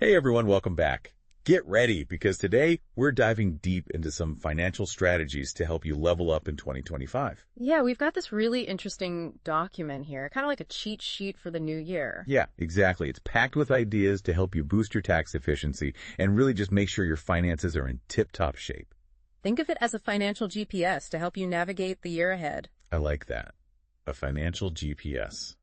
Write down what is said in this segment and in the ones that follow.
Hey everyone, welcome back. Get ready because today we're diving deep into some financial strategies to help you level up in 2025. Yeah, we've got this really interesting document here, kind of like a cheat sheet for the new year. Yeah, exactly. It's packed with ideas to help you boost your tax efficiency and really just make sure your finances are in tip-top shape. Think of it as a financial GPS to help you navigate the year ahead. I like that. A financial GPS.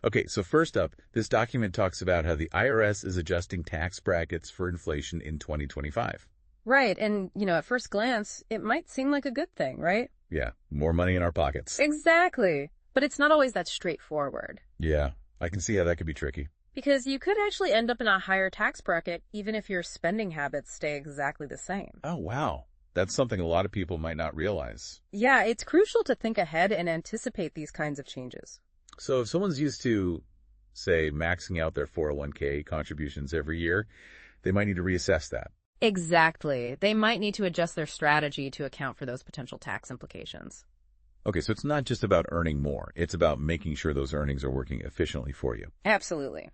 Okay, so first up, this document talks about how the IRS is adjusting tax brackets for inflation in 2025. Right, and at first glance, it might seem like a good thing, right? Yeah, more money in our pockets. Exactly. But it's not always that straightforward. Yeah, I can see how that could be tricky. Because you could actually end up in a higher tax bracket even if your spending habits stay exactly the same. Oh, wow. That's something a lot of people might not realize. Yeah, it's crucial to think ahead and anticipate these kinds of changes. So if someone's used to, say, maxing out their 401k contributions every year, they might need to reassess that. Exactly. They might need to adjust their strategy to account for those potential tax implications. Okay, so it's not just about earning more. It's about making sure those earnings are working efficiently for you. Absolutely.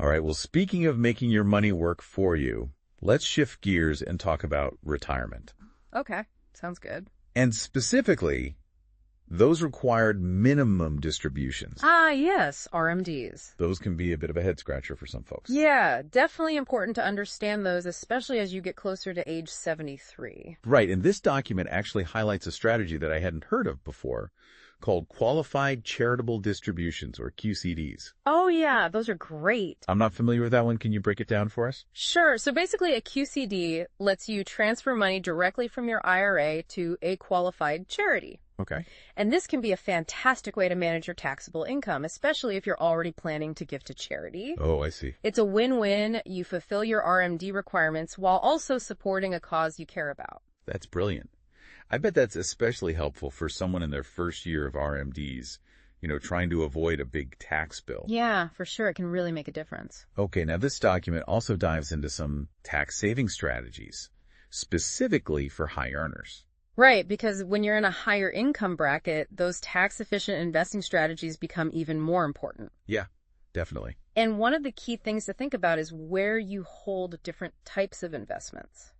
All right, well, speaking of making your money work for you, let's shift gears and talk about retirement. Okay, sounds good. And specifically, those required minimum distributions. Ah, yes, RMDs. Those can be a bit of a head scratcher for some folks. Yeah, definitely important to understand those, especially as you get closer to age 73. Right, and this document actually highlights a strategy that I hadn't heard of before called Qualified Charitable Distributions, or QCDs. Oh, yeah, those are great. I'm not familiar with that one. Can you break it down for us? Sure. So basically, a QCD lets you transfer money directly from your IRA to a qualified charity. Okay. And this can be a fantastic way to manage your taxable income, especially if you're already planning to give to charity. Oh, I see. It's a win-win. You fulfill your RMD requirements while also supporting a cause you care about. That's brilliant. I bet that's especially helpful for someone in their first year of RMDs, trying to avoid a big tax bill. Yeah, for sure. It can really make a difference. Okay, now this document also dives into some tax saving strategies, specifically for high earners. Right, because when you're in a higher income bracket, those tax-efficient investing strategies become even more important. Yeah, definitely. And one of the key things to think about is where you hold different types of investments.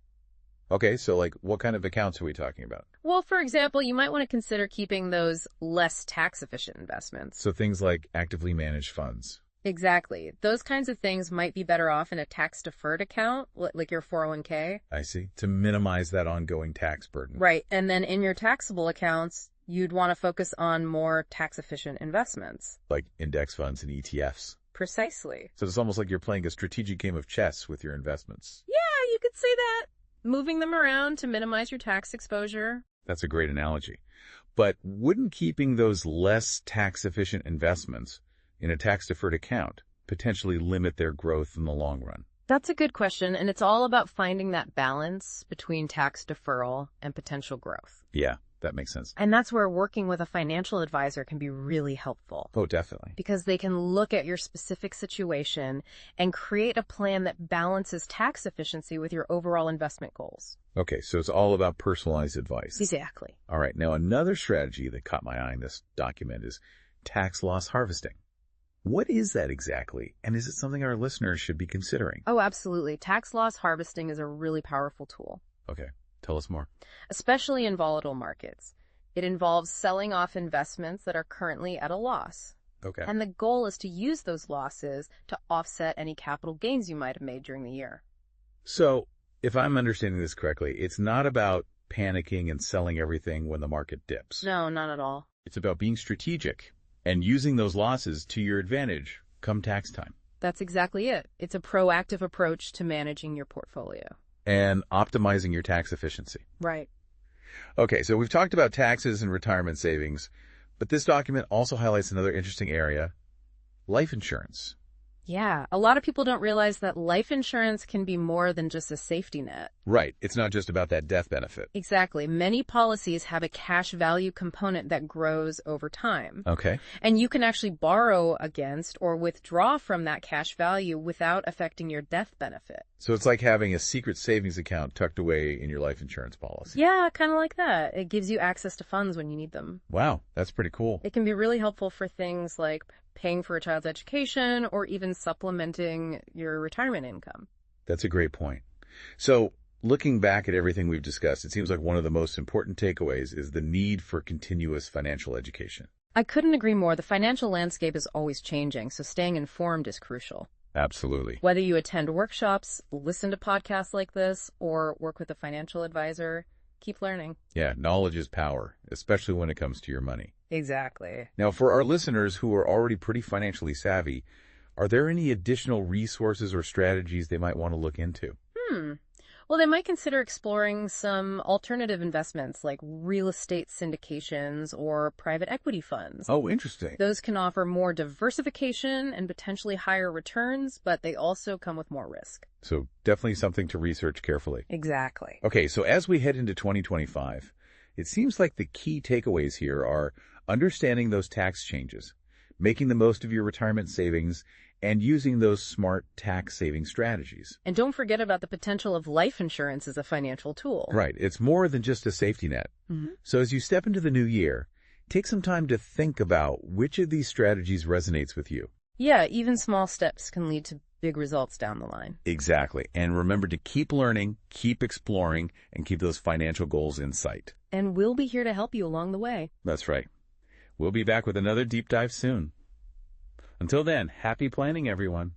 Okay, so what kind of accounts are we talking about? Well, for example, you might want to consider keeping those less tax-efficient investments. So things like actively managed funds. Exactly. Those kinds of things might be better off in a tax-deferred account, like your 401k. I see. To minimize that ongoing tax burden. Right. And then in your taxable accounts, you'd want to focus on more tax-efficient investments. Like index funds and ETFs. Precisely. So it's almost like you're playing a strategic game of chess with your investments. Yeah, you could say that. Moving them around to minimize your tax exposure. That's a great analogy. But wouldn't keeping those less tax-efficient investments in a tax-deferred account potentially limit their growth in the long run? That's a good question, and it's all about finding that balance between tax deferral and potential growth. Yeah, that makes sense. And that's where working with a financial advisor can be really helpful. Oh, definitely. Because they can look at your specific situation and create a plan that balances tax efficiency with your overall investment goals. Okay, so it's all about personalized advice. Exactly. All right, now another strategy that caught my eye in this document is tax loss harvesting. What is that exactly, and is it something our listeners should be considering? Oh, absolutely. Tax loss harvesting is a really powerful tool. Okay, tell us more. Especially in volatile markets. It involves selling off investments that are currently at a loss. Okay. And the goal is to use those losses to offset any capital gains you might have made during the year. So, if I'm understanding this correctly, it's not about panicking and selling everything when the market dips. No, not at all. It's about being strategic and using those losses to your advantage come tax time. That's exactly it. It's a proactive approach to managing your portfolio. And optimizing your tax efficiency. Right. Okay, so we've talked about taxes and retirement savings, but this document also highlights another interesting area, life insurance. Yeah, a lot of people don't realize that life insurance can be more than just a safety net. Right. It's not just about that death benefit. Exactly. Many policies have a cash value component that grows over time. Okay. And you can actually borrow against or withdraw from that cash value without affecting your death benefit. So it's like having a secret savings account tucked away in your life insurance policy. Yeah, kind of like that. It gives you access to funds when you need them. Wow, that's pretty cool. It can be really helpful for things like paying for a child's education or even supplementing your retirement income. That's a great point. So, looking back at everything we've discussed, it seems like one of the most important takeaways is the need for continuous financial education. I couldn't agree more. The financial landscape is always changing, so staying informed is crucial. Absolutely. Whether you attend workshops, listen to podcasts like this, or work with a financial advisor, keep learning. Yeah, knowledge is power, especially when it comes to your money. Exactly. Now, for our listeners who are already pretty financially savvy, are there any additional resources or strategies they might want to look into? Well, they might consider exploring some alternative investments like real estate syndications or private equity funds. Oh, interesting. Those can offer more diversification and potentially higher returns, but they also come with more risk. So definitely something to research carefully. Exactly. Okay, so as we head into 2025, it seems like the key takeaways here are understanding those tax changes, making the most of your retirement savings, and using those smart tax-saving strategies. And don't forget about the potential of life insurance as a financial tool. Right. It's more than just a safety net. So as you step into the new year, take some time to think about which of these strategies resonates with you. Yeah, even small steps can lead to big results down the line. Exactly. And remember to keep learning, keep exploring, and keep those financial goals in sight. And we'll be here to help you along the way. That's right. We'll be back with another deep dive soon. Until then, happy planning, everyone.